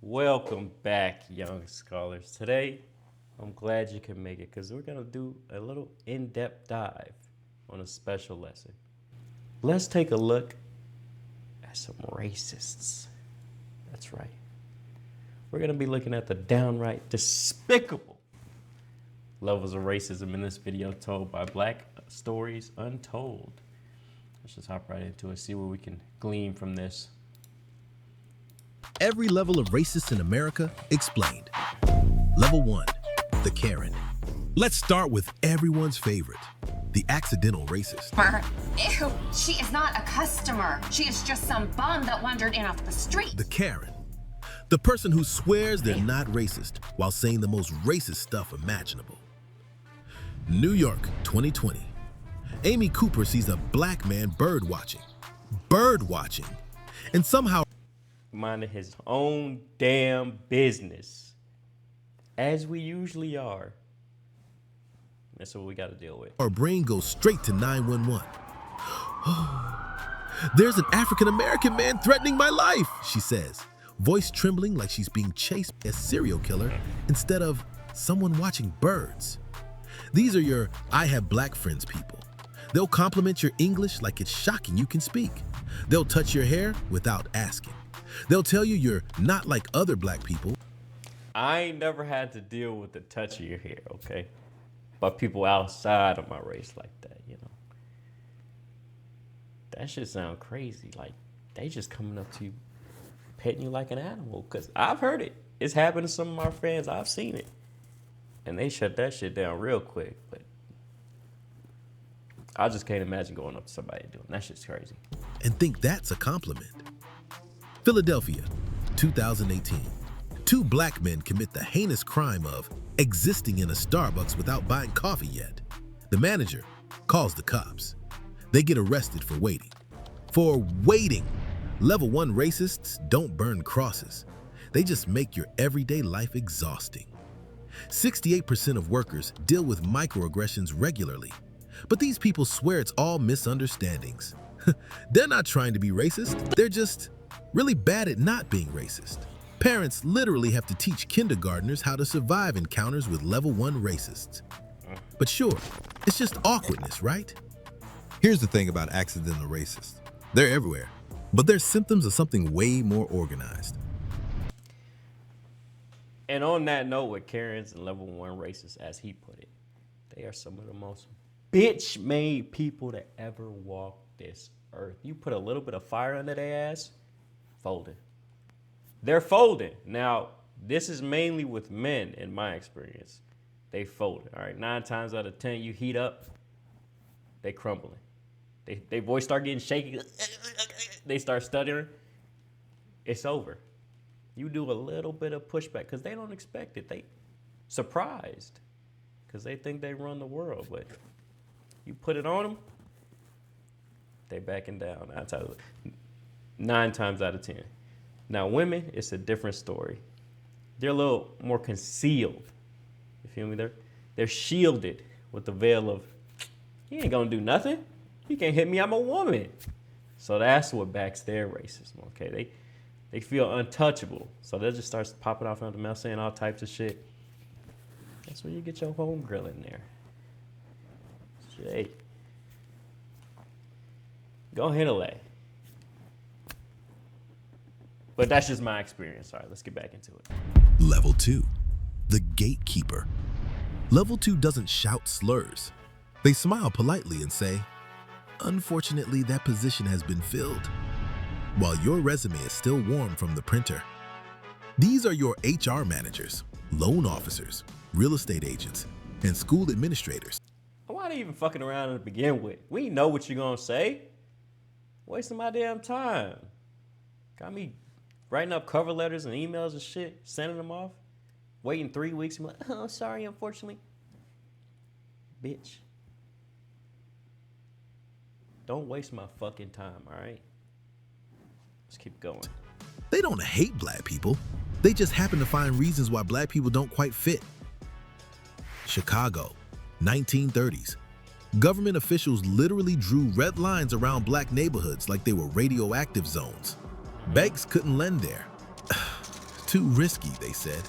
Welcome back, young scholars. Today, I'm glad you can make it because we're going to do a little in depth dive on a special lesson. Let's take a look at some racists. That's right. We're going to be looking at the downright despicable levels of racism in this video told by Black Stories Untold. Let's just hop right into it, see what we can glean from this. Every level of racist in America explained. Level 1, the Karen. Let's start with everyone's favorite, the accidental racist. Ew, she is not a customer. She is just some bum that wandered in off the street. The Karen. The person who swears they're not racist while saying the most racist stuff imaginable. New York, 2020. Amy Cooper sees a black man bird watching, and somehow Minding his own damn business, as we usually are. That's what we got to deal with. her brain goes straight to 911. There's an African-American man threatening my life, she says, voice trembling like she's being chased by a serial killer instead of someone watching birds. These are your I have black friends people. They'll compliment your English like it's shocking you can speak. They'll touch your hair without asking. They'll tell you you're not like other black people. I ain't never had to deal with the touch of your hair, okay? But people outside of my race like that, you know. That shit sound crazy. Like, they just coming up to you, petting you like an animal. Because I've heard it. It's happened to some of my friends. I've seen it. And they shut that shit down real quick. But I just can't imagine going up to somebody and doing that. Shit's crazy. And think that's a compliment. Philadelphia, 2018. Two black men commit the heinous crime of existing in a Starbucks without buying coffee yet. The manager calls the cops. They get arrested for waiting. For waiting! Level 1 racists don't burn crosses. They just make your everyday life exhausting. 68% of workers deal with microaggressions regularly. But these people swear it's all misunderstandings. They're not trying to be racist, they're just really bad at not being racist. Parents literally have to teach kindergartners how to survive encounters with level 1 racists. But sure, it's just awkwardness, right? Here's the thing about accidental racists. They're everywhere, but they're symptoms of something way more organized. And on that note, with Karens and level 1 racists, as he put it, they are some of the most bitch-made people to ever walk this earth. You put a little bit of fire under their ass, folding. They're folding. Now, this is mainly with men in my experience. They folded. All right, 9 times out of 10, you heat up, they crumbling. They voice start getting shaky. They start stuttering. It's over. You do a little bit of pushback because they don't expect it. They surprised because they think they run the world. But you put it on them, they backing down. 9 times out of 10. Now, women, it's a different story. They're a little more concealed. You feel me? They're shielded with the veil of, he ain't gonna do nothing. He can't hit me, I'm a woman. So that's what backs their racism, okay? They feel untouchable. So they'll just start popping off on the mouth saying all types of shit. That's where you get your home grill in there. Shit. Go handle that. But that's just my experience. All right, let's get back into it. Level 2, the gatekeeper. Level 2 doesn't shout slurs. They smile politely and say, unfortunately, that position has been filled, while your resume is still warm from the printer. These are your HR managers, loan officers, real estate agents, and school administrators. Why are they even fucking around to begin with? We know what you're gonna say. Wasting my damn time. Got me writing up cover letters and emails and shit, sending them off, waiting 3 weeks and be like, oh, sorry, unfortunately. Bitch. Don't waste my fucking time, all right? Let's keep going. They don't hate black people. They just happen to find reasons why black people don't quite fit. Chicago, 1930s. Government officials literally drew red lines around black neighborhoods like they were radioactive zones. Banks couldn't lend there. too risky, they said.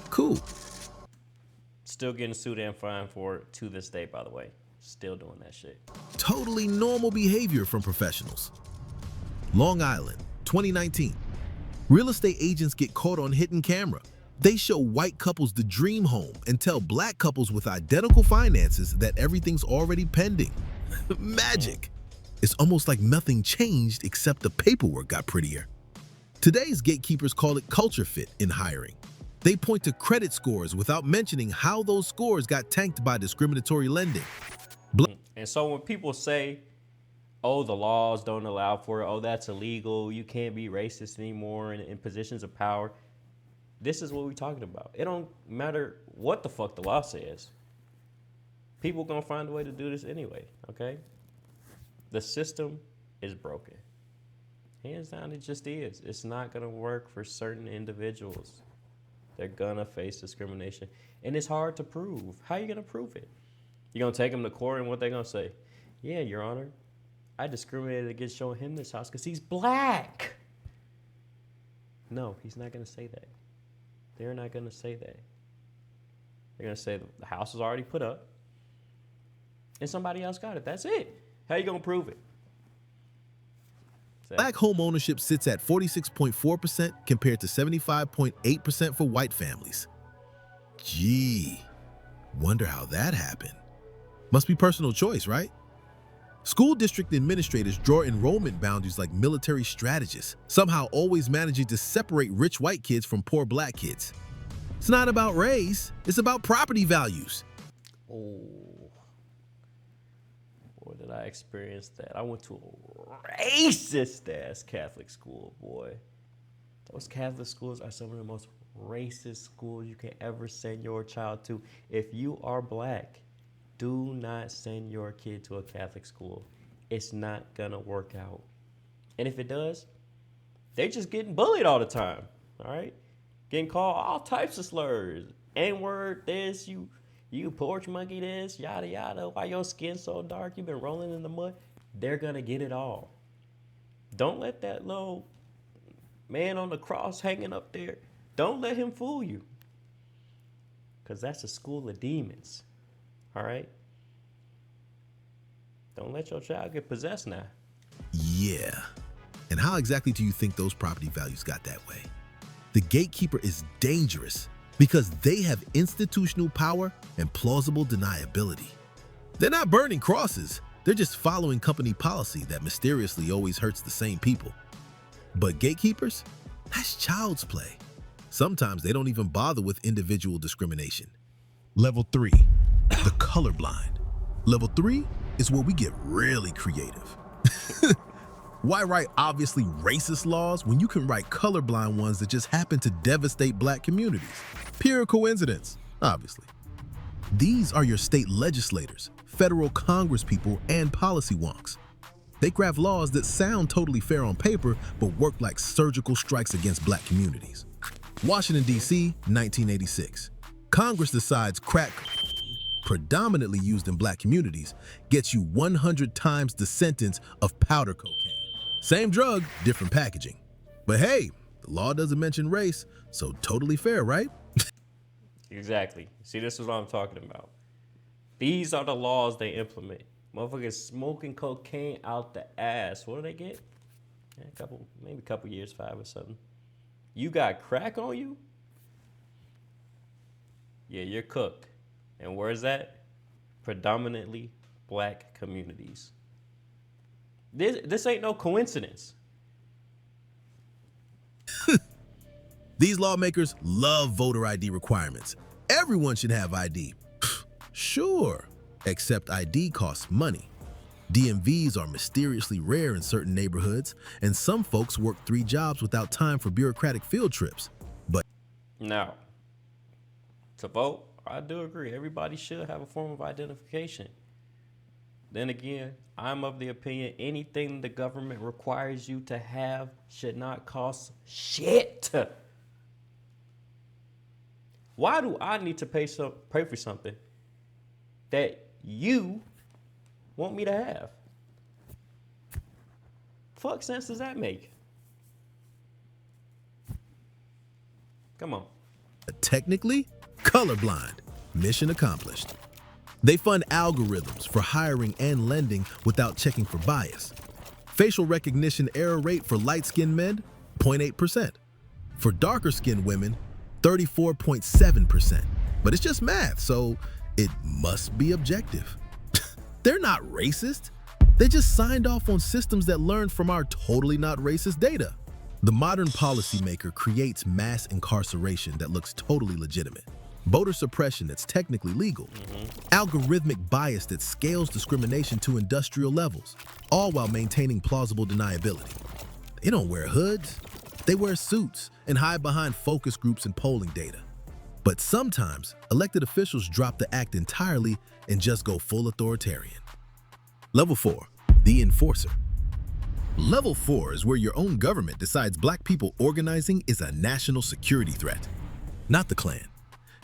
Cool. Still getting sued and fined for it to this day, by the way. Still doing that shit. Totally normal behavior from professionals. Long Island, 2019. Real estate agents get caught on hidden camera. They show white couples the dream home and tell black couples with identical finances that everything's already pending. Magic. It's almost like nothing changed except the paperwork got prettier. Today's gatekeepers call it culture fit in hiring. They point to credit scores without mentioning how those scores got tanked by discriminatory lending. And so when people say, oh, the laws don't allow for it, oh, that's illegal, you can't be racist anymore in positions of power, this is what we're talking about. It don't matter what the fuck the law says. People gonna find a way to do this anyway, okay? The system is broken. Hands down, it just is. It's not gonna work for certain individuals. They're gonna face discrimination. And it's hard to prove. How are you gonna prove it? You're gonna take them to court and what they gonna say? Yeah, Your Honor, I discriminated against showing him this house because he's black. No, he's not gonna say that. They're not gonna say that. They're gonna say the house is already put up and somebody else got it. That's it. How you gonna prove it? Black home ownership sits at 46.4% compared to 75.8% for white families. Gee, wonder how that happened. Must be personal choice, right? School district administrators draw enrollment boundaries like military strategists, somehow always managing to separate rich white kids from poor black kids. It's not about race, it's about property values. Oh, boy, did I experience that. I went to a racist-ass Catholic school, boy. Those Catholic schools are some of the most racist schools you can ever send your child to. If you are black, do not send your kid to a Catholic school. It's not gonna work out. And if it does, they're just getting bullied all the time, all right? Getting called all types of slurs. N-word, this, you porch monkey this, yada, yada. Why your skin so dark? You've been rolling in the mud. They're gonna get it all. Don't let that little man on the cross hanging up there, don't let him fool you. Because that's a school of demons. All right? Don't let your child get possessed now. Yeah. And how exactly do you think those property values got that way? The gatekeeper is dangerous because they have institutional power and plausible deniability. They're not burning crosses. They're just following company policy that mysteriously always hurts the same people. But gatekeepers? That's child's play. Sometimes they don't even bother with individual discrimination. Level 3, the colorblind. Level 3 is where we get really creative. Why write obviously racist laws when you can write colorblind ones that just happen to devastate black communities? Pure coincidence, obviously. These are your state legislators, federal congresspeople, and policy wonks. They craft laws that sound totally fair on paper, but work like surgical strikes against black communities. Washington, D.C., 1986. Congress decides crack, predominantly used in black communities, gets you 100 times the sentence of powder cocaine. Same drug, different packaging. But hey, the law doesn't mention race, so totally fair, right? Exactly. See, this is what I'm talking about. These are the laws they implement. Motherfuckers smoking cocaine out the ass. What do they get? Yeah, maybe a couple years, 5 or something. You got crack on you? Yeah, you're cooked. And where's that? Predominantly black communities. This ain't no coincidence. These lawmakers love voter ID requirements. Everyone should have ID. Sure, except ID costs money. DMVs are mysteriously rare in certain neighborhoods, and some folks work 3 jobs without time for bureaucratic field trips. But Now, to vote, I do agree. Everybody should have a form of identification. Then again, I'm of the opinion anything the government requires you to have should not cost shit. Why do I need to pay for something that you want me to have? Fuck sense does that make? Come on. Technically, colorblind. Mission accomplished. They fund algorithms for hiring and lending without checking for bias. Facial recognition error rate for light-skinned men, 0.8%. For darker-skinned women, 34.7%. But it's just math, so it must be objective. They're not racist. They just signed off on systems that learned from our totally not racist data. The modern policymaker creates mass incarceration that looks totally legitimate. Voter suppression that's technically legal. Algorithmic bias that scales discrimination to industrial levels, all while maintaining plausible deniability. They don't wear hoods. They wear suits and hide behind focus groups and polling data. But sometimes, elected officials drop the act entirely and just go full authoritarian. Level 4, the enforcer. Level 4 is where your own government decides black people organizing is a national security threat. Not the Klan,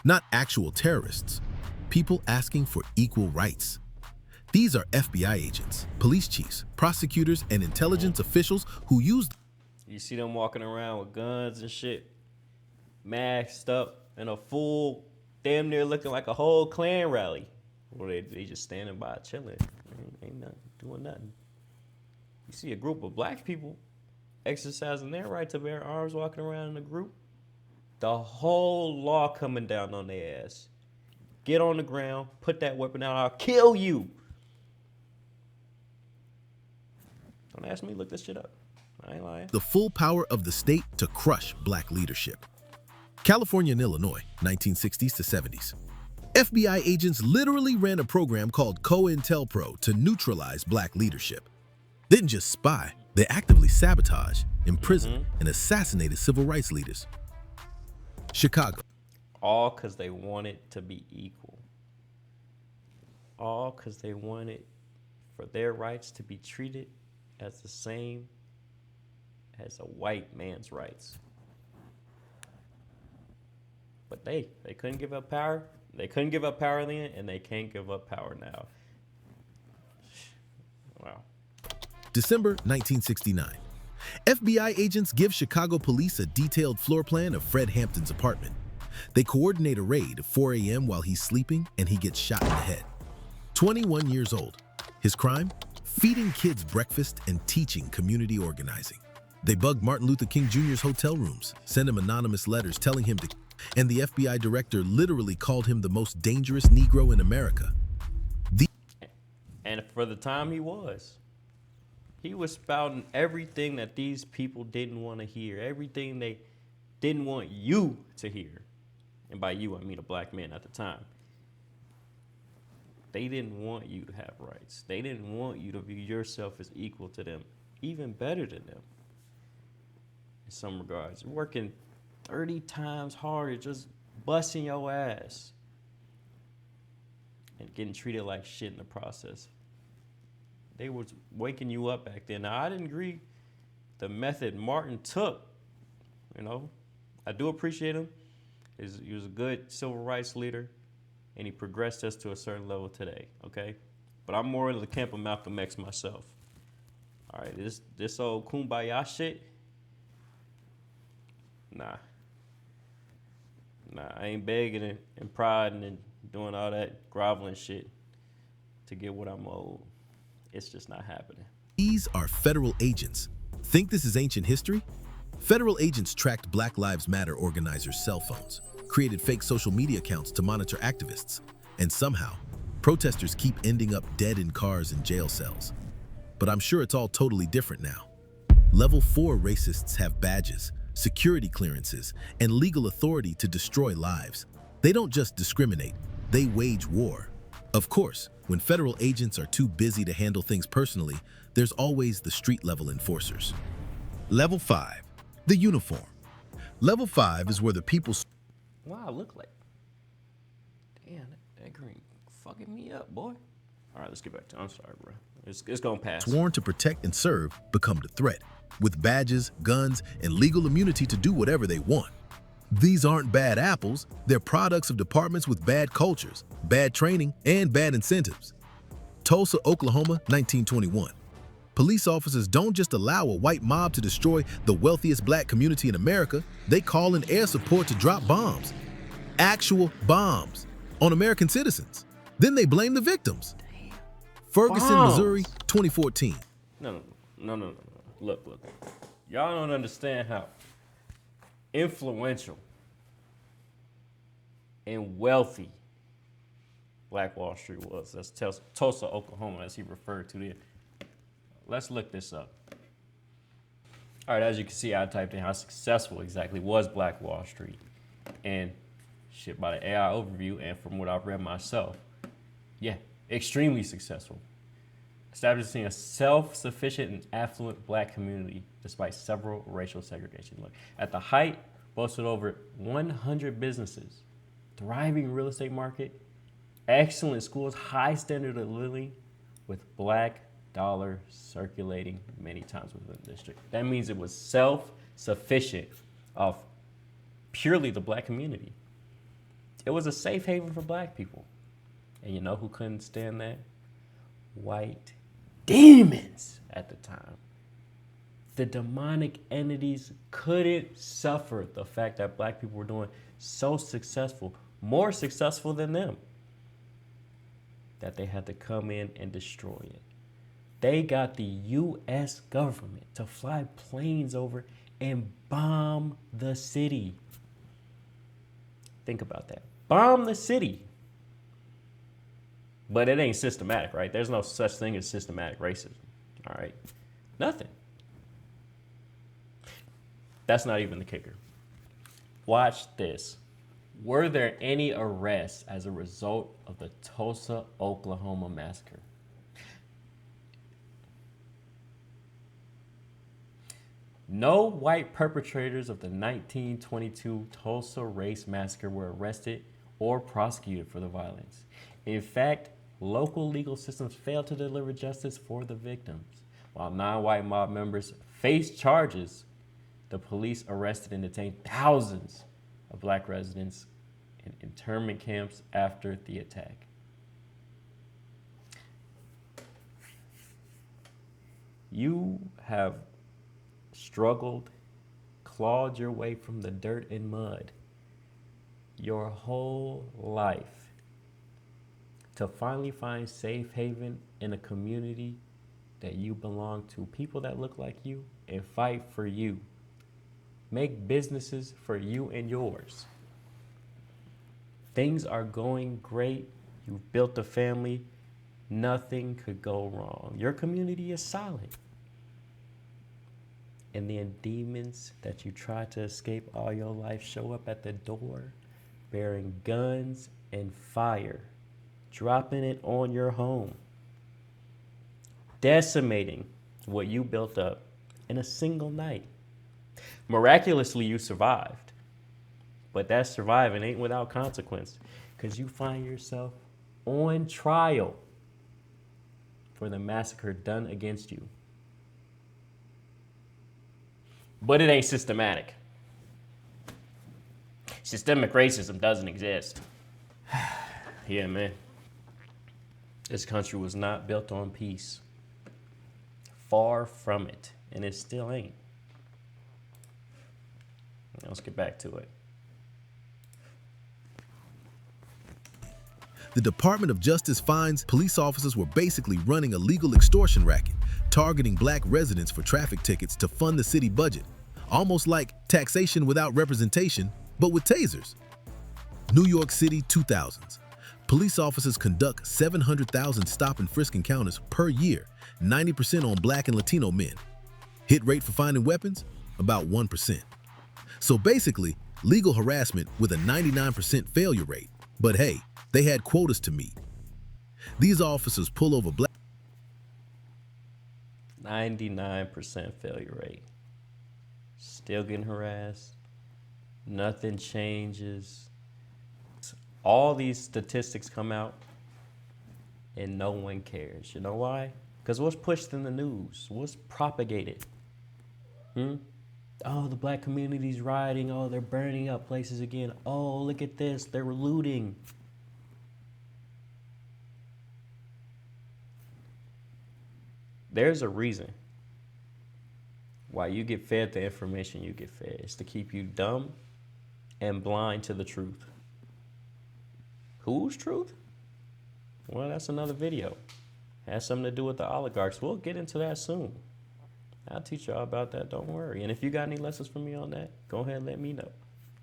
not actual terrorists, people asking for equal rights. These are FBI agents, police chiefs, prosecutors, and intelligence officials who use. You see them walking around with guns and shit, masked up in a full, damn near looking like a whole Klan rally. Or they just standing by chilling, ain't nothing, doing nothing. You see a group of black people exercising their right to bear arms, walking around in a group. The whole law coming down on their ass. Get on the ground, put that weapon out, I'll kill you. Don't ask me, look this shit up. I ain't lying. The full power of the state to crush black leadership. California and Illinois, 1960s to 70s. FBI agents literally ran a program called COINTELPRO to neutralize black leadership. They didn't just spy, they actively sabotaged, imprisoned, and assassinated civil rights leaders. Chicago. All because they wanted to be equal. All because they wanted for their rights to be treated as the same as a white man's rights. But they couldn't give up power. They couldn't give up power then, and they can't give up power now. Wow. December 1969. FBI agents give Chicago police a detailed floor plan of Fred Hampton's apartment. They coordinate a raid at 4 a.m. while he's sleeping, and he gets shot in the head. 21 years old. His crime? Feeding kids breakfast and teaching community organizing. They bug Martin Luther King Jr.'s hotel rooms, send him anonymous letters telling him to, and the FBI director literally called him the most dangerous Negro in America. And for the time he was spouting everything that these people didn't want to hear, everything they didn't want you to hear. And by you, I mean a black man at the time. They didn't want you to have rights. They didn't want you to view yourself as equal to them, even better than them. In some regards, working 30 times harder, just busting your ass and getting treated like shit in the process. They was waking you up back then. Now, I didn't agree the method Martin took, you know. I do appreciate him. He was a good civil rights leader, and he progressed us to a certain level today, okay? But I'm more into the camp of Malcolm X myself. All right, this old kumbaya shit, nah, I ain't begging and prodding and doing all that groveling shit to get what I'm owed. It's just not happening. These are federal agents. Think this is ancient history? Federal agents tracked Black Lives Matter organizers' cell phones, created fake social media accounts to monitor activists, and somehow, protesters keep ending up dead in cars and jail cells. But I'm sure it's all totally different now. Level 4 racists have badges, security clearances, and legal authority to destroy lives. They don't just discriminate, they wage war. Of course, when federal agents are too busy to handle things personally, there's always the street-level enforcers. Level 5, the uniform. Level 5 is where the people... Wow, I look like... Damn, that green fucking me up, boy. All right, let's get back to... I'm sorry, bro. It's gonna pass. Sworn to protect and serve become the threat, with badges, guns, and legal immunity to do whatever they want. These aren't bad apples, they're products of departments with bad cultures, bad training, and bad incentives. Tulsa, Oklahoma, 1921. Police officers don't just allow a white mob to destroy the wealthiest black community in America, they call in air support to drop bombs. Actual bombs on American citizens. Then they blame the victims. Ferguson, Bombs. Missouri, 2014. No. Look. Y'all don't understand how influential and wealthy Black Wall Street was. That's Tulsa, Oklahoma, as he referred to it. Let's look this up. All right, as you can see, I typed in how successful exactly was Black Wall Street. And shit, by the AI overview and from what I've read myself, yeah, extremely successful. Establishing a self-sufficient and affluent black community despite several racial segregation. Look, at the height, boasted over 100 businesses, thriving real estate market, excellent schools, high standard of living, with black dollar circulating many times within the district. That means it was self-sufficient of purely the black community. It was a safe haven for black people. And you know who couldn't stand that? White demons at the time. The demonic entities couldn't suffer the fact that black people were doing so successful, more successful than them, that they had to come in and destroy it. They got the U.S. government to fly planes over and bomb the city. Think about that. Bomb the city. But it ain't systematic, right? There's no such thing as systematic racism, all right? Nothing. That's not even the kicker. Watch this. Were there any arrests as a result of the Tulsa, Oklahoma massacre? No white perpetrators of the 1922 Tulsa race massacre were arrested or prosecuted for the violence. In fact, local legal systems failed to deliver justice for the victims. While non-white mob members faced charges, the police arrested and detained thousands of black residents in internment camps after the attack. You have struggled, clawed your way from the dirt and mud your whole life to finally find safe haven in a community that you belong to, people that look like you, and fight for you. Make businesses for you and yours. Things are going great. You've built a family. Nothing could go wrong. Your community is solid. And then demons that you try to escape all your life show up at the door bearing guns and fire, dropping it on your home, decimating what you built up in a single night. Miraculously, you survived. But that surviving ain't without consequence, because you find yourself on trial for the massacre done against you. But it ain't systematic. Systemic racism doesn't exist. Yeah, man. This country was not built on peace. Far from it. And it still ain't. Let's get back to it. The Department of Justice finds police officers were basically running a legal extortion racket, targeting black residents for traffic tickets to fund the city budget, almost like taxation without representation, but with tasers. New York City, 2000s. Police officers conduct 700,000 stop and frisk encounters per year, 90% on black and Latino men. Hit rate for finding weapons? About 1%. So basically, legal harassment with a 99% failure rate. But hey, they had quotas to meet. These officers pull over black 99% failure rate. Still getting harassed. Nothing changes. All these statistics come out and no one cares. You know why? Because what's pushed in the news? What's propagated? Oh, the black community's rioting. Oh, they're burning up places again. Oh, look at this. They're looting. There's a reason why you get fed the information you get fed. It's to keep you dumb and blind to the truth. Whose truth? Well, that's another video. Has something to do with the oligarchs. We'll get into that soon. I'll teach y'all about that, don't worry. And if you got any lessons for me on that, go ahead and let me know.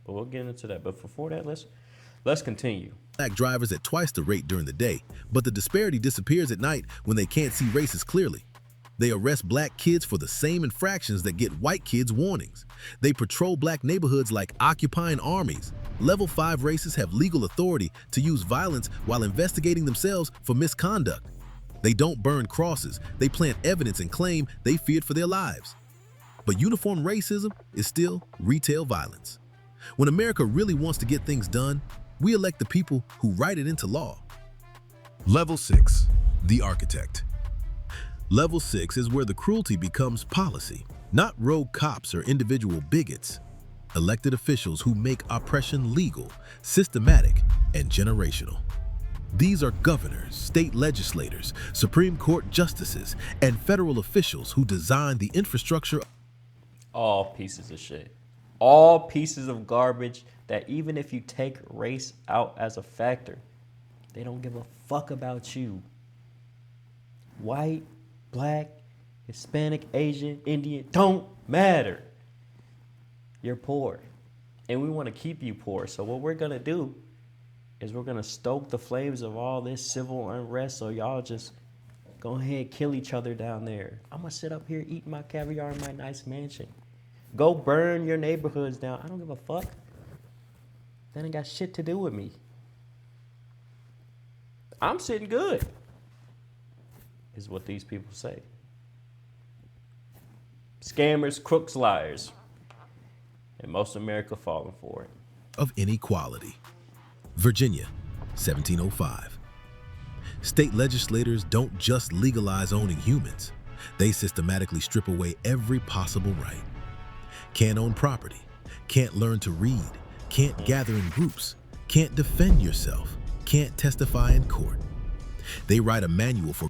But we'll get into that. But before that, let's continue. Black drivers at twice the rate during the day, but the disparity disappears at night when they can't see races clearly. They arrest black kids for the same infractions that get white kids warnings. They patrol black neighborhoods like occupying armies. Level 5 racists have legal authority to use violence while investigating themselves for misconduct. They don't burn crosses. They plant evidence and claim they feared for their lives. But uniform racism is still retail violence. When America really wants to get things done, we elect the people who write it into law. Level 6, the architect. Level 6 is where the cruelty becomes policy, not rogue cops or individual bigots. Elected officials who make oppression legal, systematic, and generational. These are governors, state legislators, Supreme Court justices, and federal officials who design the infrastructure. All pieces of shit. All pieces of garbage that even if you take race out as a factor, they don't give a fuck about you. White, black, Hispanic, Asian, Indian, don't matter. You're poor. And we want to keep you poor. So what we're going to do is we're going to stoke the flames of all this civil unrest so y'all just go ahead, kill each other down there. I'm going to sit up here eating my caviar in my nice mansion. Go burn your neighborhoods down. I don't give a fuck. That ain't got shit to do with me. I'm sitting good, is what these people say. Scammers, crooks, liars. And most of America falling for it. Of inequality. Virginia, 1705. State legislators don't just legalize owning humans. They systematically strip away every possible right. Can't own property, can't learn to read, can't gather in groups, can't defend yourself, can't testify in court. They write a manual for...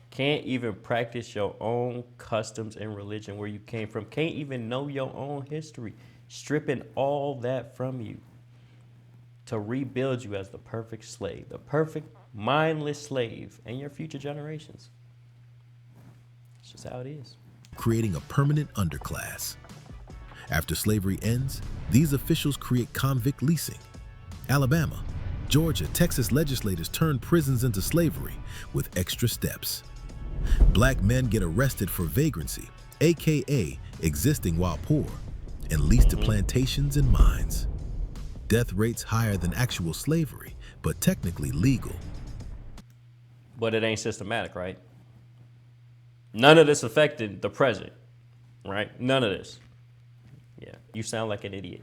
Can't even practice your own customs and religion where you came from. Can't even know your own history. Stripping all that from you to rebuild you as the perfect slave, the perfect mindless slave, and your future generations. It's just how it is. Creating a permanent underclass. After slavery ends, these officials create convict leasing. Alabama, Georgia, Texas legislators turn prisons into slavery with extra steps. Black men get arrested for vagrancy, aka existing while poor, and leased to plantations and mines. Death rates higher than actual slavery, but technically legal. But it ain't systematic, right? None of this affected the present, right? None of this. Yeah, you sound like an idiot.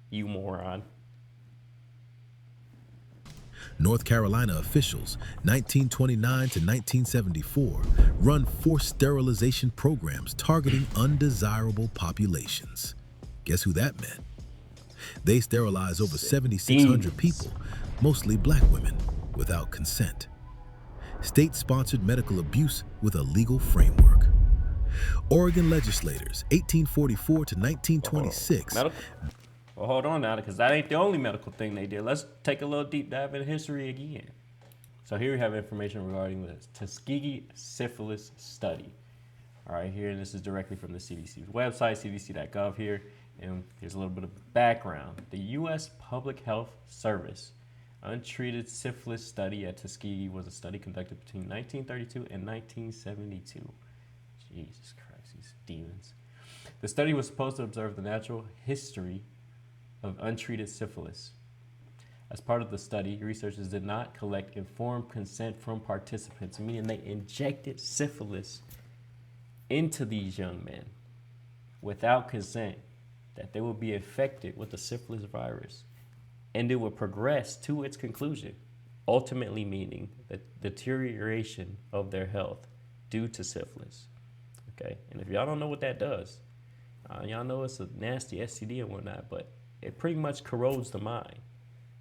You moron. North Carolina officials, 1929 to 1974, run forced sterilization programs targeting undesirable populations. Guess who that meant? They sterilize over 7,600 people, mostly black women, without consent. State-sponsored medical abuse with a legal framework. Oregon legislators, 1844 to 1926. Well, hold on now, because that ain't the only medical thing they did. Let's take a little deep dive in history again. So here we have information regarding the Tuskegee syphilis study. All right, here, and this is directly from the CDC's website, cdc.gov here. And here's a little bit of background. The U.S. Public Health Service untreated syphilis study at Tuskegee was a study conducted between 1932 and 1972. Jesus Christ, these demons. The study was supposed to observe the natural history of untreated syphilis. As part of the study, researchers did not collect informed consent from participants, meaning they injected syphilis into these young men without consent, that they would be infected with the syphilis virus and it would progress to its conclusion, ultimately meaning the deterioration of their health due to syphilis. Okay, and if y'all don't know what that does, y'all know it's a nasty STD and whatnot, but it pretty much corrodes the mind.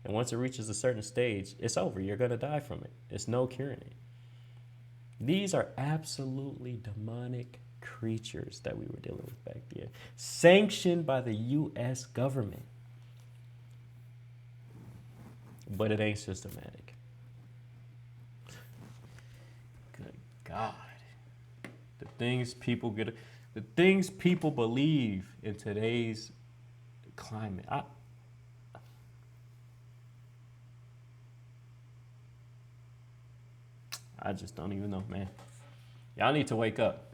And once it reaches a certain stage, it's over. You're going to die from it. There's no curing it. These are absolutely demonic creatures that we were dealing with back then, sanctioned by the U.S. government. But it ain't systematic. Good God. The things people believe in today's climate. I just don't even know, man. Y'all need to wake up.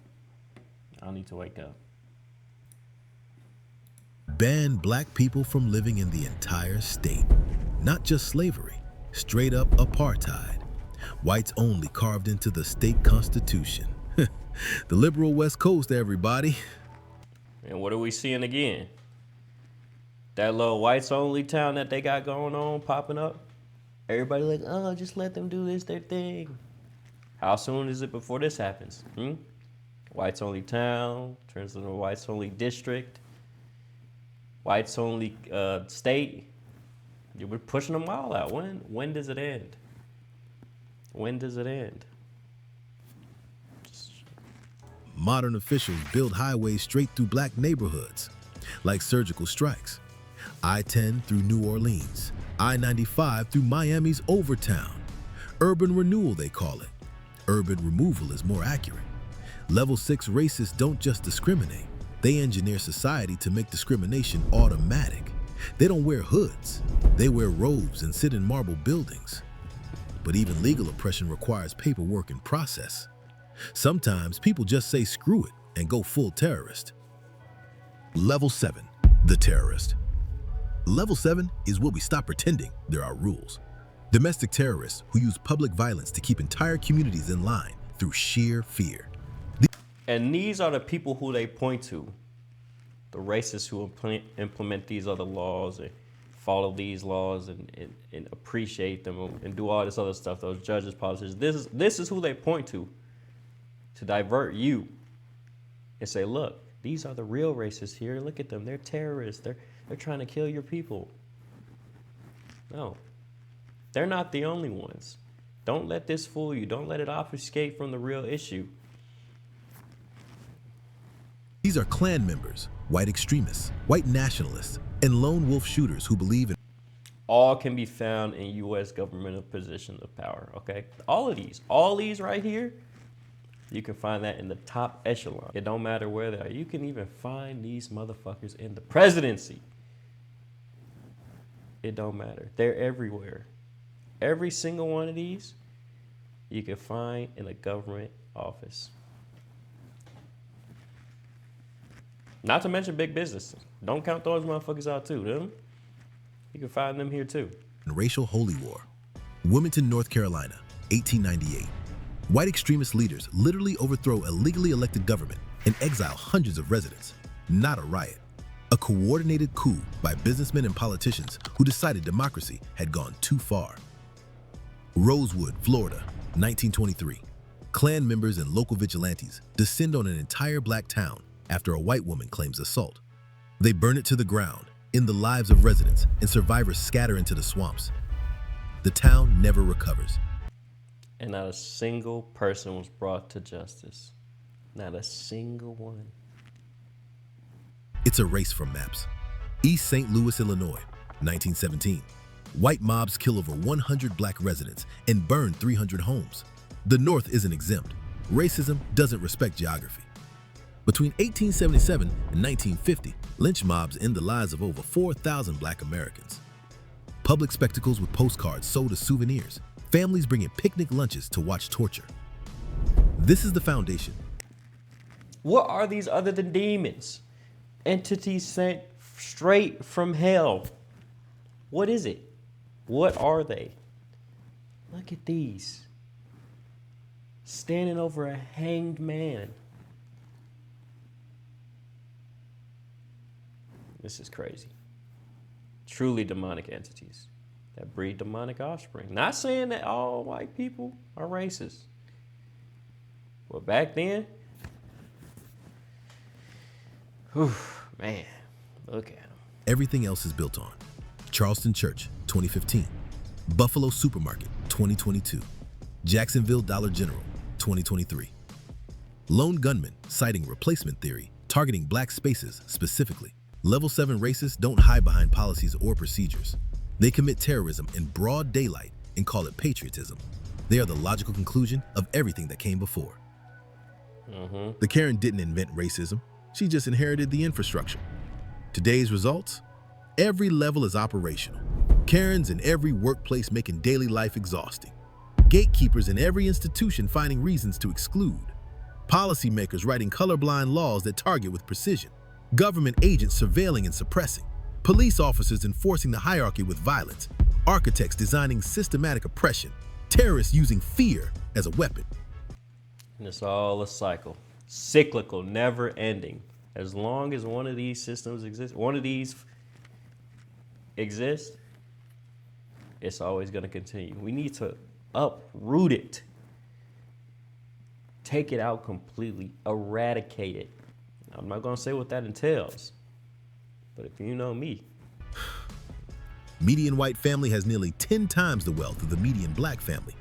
Y'all need to wake up. Ban black people from living in the entire state. Not just slavery, straight up apartheid. Whites only carved into the state constitution. The liberal West Coast, everybody. And what are we seeing again? That little whites only town that they got going on, popping up. Everybody like, oh, just let them do this, their thing. How soon is it before this happens? Whites only town, turns into a whites only district, whites only state. We're pushing them all out. When does it end? When does it end? Modern officials build highways straight through black neighborhoods, like surgical strikes. I-10 through New Orleans, I-95 through Miami's Overtown. Urban renewal, they call it. Urban removal is more accurate. Level 6 racists don't just discriminate. They engineer society to make discrimination automatic. They don't wear hoods. They wear robes and sit in marble buildings. But even legal oppression requires paperwork and process. Sometimes people just say screw it and go full terrorist. Level 7, the terrorist. Level 7 is where we stop pretending there are rules. Domestic terrorists who use public violence to keep entire communities in line through sheer fear. And these are the people who they point to. The racists who implement these other laws and follow these laws and appreciate them and do all this other stuff. Those judges, politicians. This is who they point to divert you and say, look, these are the real racists here. Look at them. They're terrorists. They're trying to kill your people. No, they're not the only ones. Don't let this fool you. Don't let it obfuscate from the real issue. These are Klan members, white extremists, white nationalists, and lone wolf shooters who believe in all can be found in U.S. governmental positions of power, okay? All these right here, you can find that in the top echelon. It don't matter where they are. You can even find these motherfuckers in the presidency. It don't matter. They're everywhere. Every single one of these, you can find in a government office. Not to mention big business. Don't count those motherfuckers out too, them. You can find them here too. racial holy war. Wilmington, North Carolina, 1898. White extremist leaders literally overthrow a legally elected government and exile hundreds of residents. Not a riot. A coordinated coup by businessmen and politicians who decided democracy had gone too far. Rosewood, Florida, 1923. Klan members and local vigilantes descend on an entire black town after a white woman claims assault. They burn it to the ground, end the lives of residents, and survivors scatter into the swamps. The town never recovers. And not a single person was brought to justice. Not a single one. It's erased from maps. East St. Louis, Illinois, 1917. White mobs kill over 100 black residents and burn 300 homes. The North isn't exempt. Racism doesn't respect geography. Between 1877 and 1950, lynch mobs end the lives of over 4,000 black Americans. Public spectacles with postcards sold as souvenirs. Families bringing picnic lunches to watch torture. This is the foundation. What are these other than demons? Entities sent straight from hell. What is it? What are they? Look at these. Standing over a hanged man. This is crazy. Truly demonic entities that breed demonic offspring. Not saying that all white people are racist. But back then, whew, man, look at them. Everything else is built on. Charleston Church, 2015. Buffalo Supermarket, 2022. Jacksonville Dollar General, 2022. 2023. Lone gunman citing replacement theory, targeting black spaces specifically. Level 7 racists don't hide behind policies or procedures. They commit terrorism in broad daylight and call it patriotism. They are the logical conclusion of everything that came before. The Karen didn't invent racism. She just inherited the infrastructure. Today's results? Every level is operational. Karens in every workplace making daily life exhausting. Gatekeepers in every institution finding reasons to exclude. Policymakers writing colorblind laws that target with precision. Government agents surveilling and suppressing. Police officers enforcing the hierarchy with violence. Architects designing systematic oppression. Terrorists using fear as a weapon. And it's all a cycle. Cyclical, never ending. As long as one of these systems exists, one of these exists, it's always going to continue. We need to uproot it. Take it out completely. Eradicate it. I'm not going to say what that entails. But if you know me. Median white family has nearly 10 times the wealth of the median black family.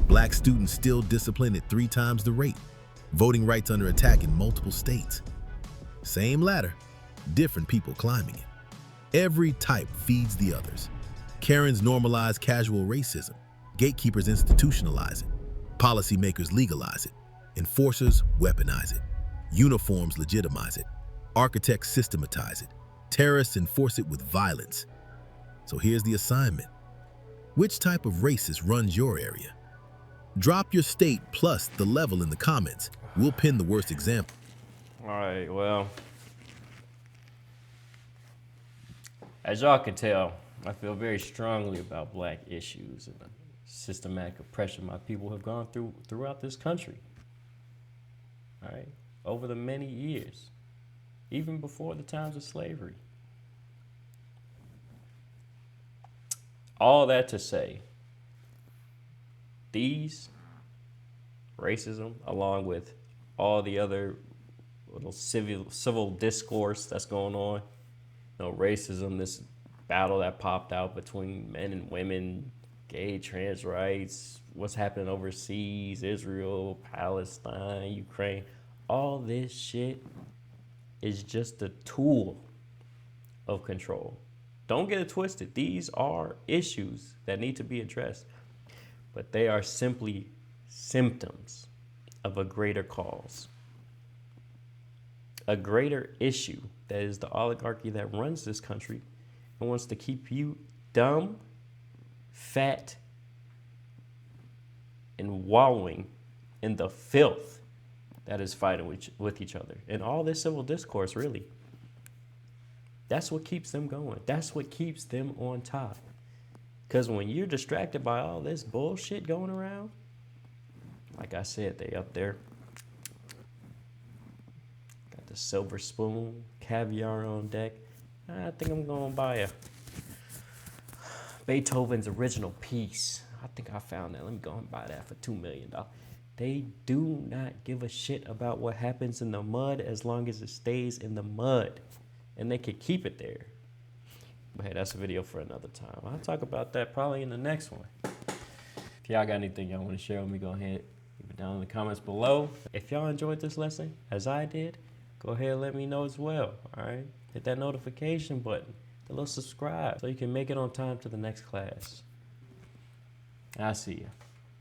Black students still disciplined at 3 times the rate. Voting rights under attack in multiple states. Same ladder, different people climbing it. Every type feeds the others. Karens normalize casual racism. Gatekeepers institutionalize it. Policymakers legalize it. Enforcers weaponize it. Uniforms legitimize it. Architects systematize it. Terrorists enforce it with violence. So here's the assignment. Which type of racist runs your area? Drop your state plus the level in the comments. We'll pin the worst example. All right, well, as y'all can tell, I feel very strongly about black issues and the systematic oppression my people have gone through throughout this country. All right, over the many years, even before the times of slavery. All that to say, these racism, along with all the other little civil discourse that's going on, you know, racism, this battle that popped out between men and women, gay, trans rights, what's happening overseas, Israel, Palestine, Ukraine, all this shit is just a tool of control. Don't get it twisted. These are issues that need to be addressed, but they are simply symptoms of a greater cause. A greater issue that is the oligarchy that runs this country and wants to keep you dumb, fat, and wallowing in the filth that is fighting with each other. And all this civil discourse, really, that's what keeps them going. That's what keeps them on top. Because when you're distracted by all this bullshit going around, like I said, they up there. Got the silver spoon, caviar on deck. I think I'm going to buy a Beethoven's original piece. I think I found that. Let me go and buy that for $2 million. They do not give a shit about what happens in the mud as long as it stays in the mud. And they could keep it there. But hey, that's a video for another time. I'll talk about that probably in the next one. If y'all got anything y'all want to share with me, go ahead, leave it down in the comments below. If y'all enjoyed this lesson, as I did, go ahead and let me know as well, all right? Hit that notification button, the little subscribe, so you can make it on time to the next class. I'll see you.